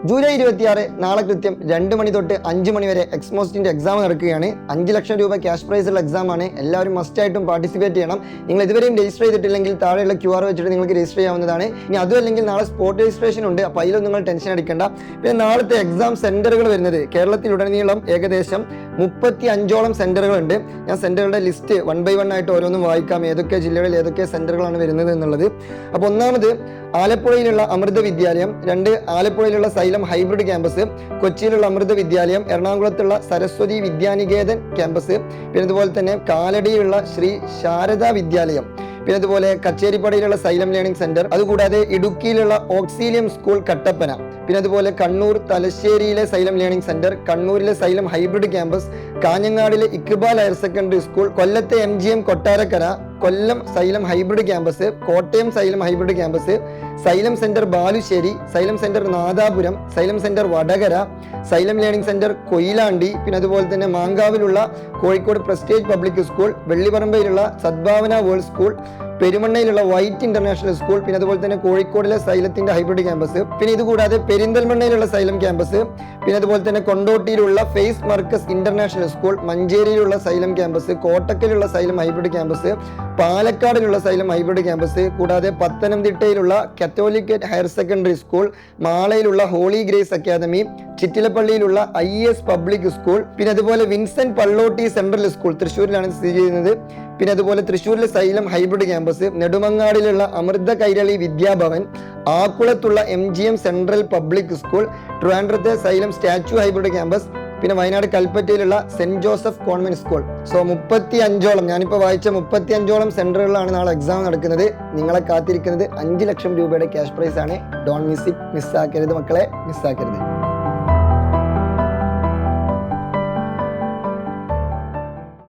July 26 നാളെ കൃത്യം 2 മണി തൊട്ട് 5 മണി വരെ എക്സ്മോസ്റ്റിന്റെ എക്സാം നടക്കുകയാണ്. 5 ലക്ഷം രൂപ ക്യാഷ് പ്രൈസ് ഉള്ള എക്സാം ആണ്. എല്ലാവരും മസ്റ്റ് ആയിട്ടും പാർട്ടിസിപ്പേറ്റ് ചെയ്യണം. നിങ്ങൾ ഇതുവരെയും രജിസ്റ്റർ ചെയ്തിട്ടില്ലെങ്കിൽ താഴെയുള്ള QR വെച്ചിട്ട് നിങ്ങൾക്ക് രജിസ്റ്റർ ചെയ്യാവുന്നതാണ്. ഇനി അതുമല്ലെങ്കിൽ നാളെ സ്പോട്ട് രജിസ്ട്രേഷൻ ഉണ്ട്. അപ്പോൾ അതിലൊന്നും നിങ്ങൾ ടെൻഷൻ അടിക്കേണ്ട. പിന്നെ നാളത്തെ എക്സാം സെന്ററുകൾ വരുന്നത് കേരളത്തിലുടനീളം ഏകദേശം 35ഓളം സെന്ററുകൾ ഉണ്ട്. ഞാൻ സെന്ററുകളുടെ ലിസ്റ്റ് 1 by 1 ആയിട്ട് ഓരോന്നും വായിക്കാം, ഏതൊക്കെ ജില്ലകളിൽ ഏതൊക്കെ സെന്ററുകളാണ് വരുന്നത് എന്നുള്ളത്. അപ്പോൾ ഒന്നാമത് ആലപ്പുഴയിലുള്ള അമൃത വിദ്യാലയം, 2 ആലപ്പുഴയിലുള്ള സൈലം ഹൈബ്രിഡ് ക്യാമ്പസ്, കൊച്ചിയിലുള്ള അമൃത വിദ്യാലയം, എറണാകുളത്തുള്ള സരസ്വതി വിദ്യാനികേതൻ ക്യാമ്പസ്, പിന്നെ അതുപോലെ തന്നെ കാലടിയിലുള്ള ശ്രീ ശാരദാ വിദ്യാലയം, പിന്നെ അതുപോലെ കച്ചേരിപ്പടിയിലുള്ള സൈലം ലേണിംഗ് സെന്റർ, അതുകൂടാതെ ഇടുക്കിയിലുള്ള ഓക്സീലിയം സ്കൂൾ കട്ടപ്പന, പിന്നെ അതുപോലെ കണ്ണൂർ തലശ്ശേരിയിലെ സൈലം ലേണിംഗ് സെന്റർ, കണ്ണൂരിലെ സൈലം ഹൈബ്രിഡ് ക്യാമ്പസ്, കാഞ്ഞങ്ങാടിലെ ഇക്ബാൽ ഹയർ സെക്കൻഡറി സ്കൂൾ, കൊല്ലത്തെ MGM Kottarakkara, Kollam Xylem hybrid campus, Kottayam Xylem hybrid campus, Xylem centre Balussery, Xylem centre Nadapuram, Xylem centre Vadakara, Xylem learning centre Koyilandy, പിന്നെ അതുപോലെ തന്നെ മാങ്കാവിലുള്ള കോഴിക്കോട് പ്രസ്റ്റേജ് പബ്ലിക് സ്കൂൾ, വെള്ളിപ്പറമ്പയിലുള്ള സദ്ഭാവന വേൾഡ് സ്കൂൾ, പെരുമണ്ണയിലുള്ള വൈറ്റ് ഇന്റർനാഷണൽ സ്കൂൾ, പിന്നെ അതുപോലെ തന്നെ കോഴിക്കോടിലെ സൈലത്തിന്റെ ഹൈബ്രിഡ് ക്യാമ്പസ്, പിന്നെ ഇതുകൂടാതെ പെരിന്തൽമണ്ണയിലുള്ള സൈലം ക്യാമ്പസ്, പിന്നെ അതുപോലെ തന്നെ കൊണ്ടോട്ടിയിലുള്ള ഫേസ് മർക്കസ് ഇന്റർനാഷണൽ സ്കൂൾ, മഞ്ചേരിയിലുള്ള സൈലം ക്യാമ്പസ്, കോട്ടക്കലുള്ള സൈലം ഹൈബ്രിഡ് ക്യാമ്പസ്, പാലക്കാടിലുള്ള സൈലം ഹൈബ്രിഡ് ക്യാമ്പസ്, കൂടാതെ പത്തനംതിട്ടയിലുള്ള കത്തോലിക്കറ്റ് ഹയർ സെക്കൻഡറി സ്കൂൾ, മാളയിലുള്ള ഹോളി ഗ്രേസ് അക്കാദമി, ചിറ്റിലപ്പള്ളിയിലുള്ള IAS പബ്ലിക് സ്കൂൾ, പിന്നെ അതുപോലെ വിൻസെന്റ് പള്ളോട്ടി സെൻട്രൽ സ്കൂൾ തൃശ്ശൂരിലാണ് സ്ഥിതി ചെയ്യുന്നത്, പിന്നെ അതുപോലെ തൃശ്ശൂരിലെ സൈലം ഹൈബ്രിഡ് ക്യാമ്പസ്, നെടുമങ്ങാടിലുള്ള അമൃത കൈരളി വിദ്യാഭവൻ, ആക്കുളത്തുള്ള MGM സെൻട്രൽ പബ്ലിക് സ്കൂൾ, ട്രിവാൻഡ്രത്തെ സൈലം സ്റ്റാച്യു ഹൈബ്രിഡ് ക്യാമ്പസ്, പിന്നെ വയനാട് കൽപ്പറ്റയിലുള്ള saint Joseph convent school. So 35ഓളം, ഞാനിപ്പോൾ വായിച്ച 35ഓളം സെന്ററുകളിലാണ് നാളെ എക്സാം നടക്കുന്നത്. നിങ്ങളെ കാത്തിരിക്കുന്നത് 5 ലക്ഷം രൂപയുടെ ക്യാഷ് പ്രൈസ് ആണ്. Don't miss it. മിസ്സാക്കരുത് മക്കളെ, മിസ്സാക്കരുത്.